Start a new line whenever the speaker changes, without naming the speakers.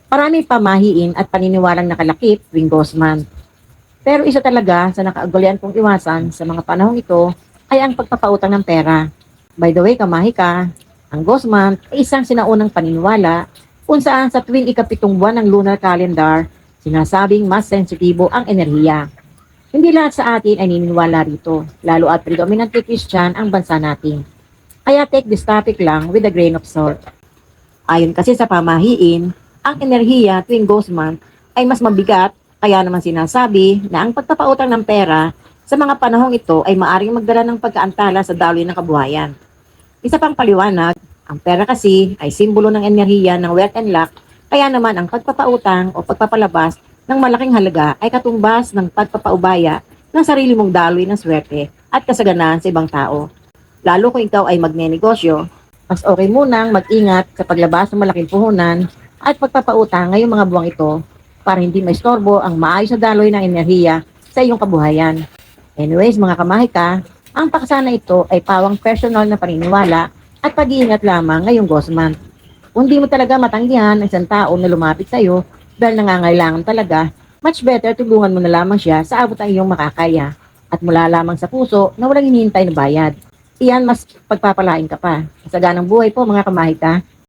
Marami pamahiin at paniniwalang nakalakip tuwing Ghost Month. Pero isa talaga sa nakaugalian kong iwasan sa mga panahong ito ay ang pagpapautang ng pera. By the way, kamahi ka, ang Ghost Month ay isang sinaunang paniniwala kung saan sa tuwing ikapitong buwan ng lunar calendar, sinasabing mas sensitibo ang enerhiya. Hindi lahat sa atin ay naniniwala rito, lalo at predominantly Christian ang bansa natin. Kaya take this topic lang with a grain of salt. Ayon kasi sa pamahiin, ang enerhiya tuwing Ghost Month ay mas mabigat, kaya naman sinasabi na ang pagpapautang ng pera sa mga panahong ito ay maaring magdala ng pagkaantala sa daloy ng kabuhayan. Isa pang paliwanag, ang pera kasi ay simbolo ng enerhiya ng wealth and luck, kaya naman ang pagpapautang o pagpapalabas ng malaking halaga ay katumbas ng pagpapaubaya ng sarili mong daloy ng swerte at kasaganaan sa ibang tao. Lalo kung ikaw ay magnenegosyo, mas okay munang mag-ingat sa paglabas ng malaking puhunan at pagpapautang ngayong mga buwang ito para hindi maistorbo ang maayos na daloy ng enerhiya sa iyong kabuhayan. Anyways, mga kamahika, ang paksa na ito ay pawang personal na paniniwala at pag-iingat lamang ngayong Ghost Month. Kung di mo talaga matanggihan ang isang tao na lumapit sa iyo dahil nangangailangan talaga, much better tulungan mo na lamang siya sa abot ng iyong makakaya at mula lamang sa puso na walang hinihintay na bayad. Iyan mas pagpapalain ka pa. Sa ganang buhay po mga kamahika.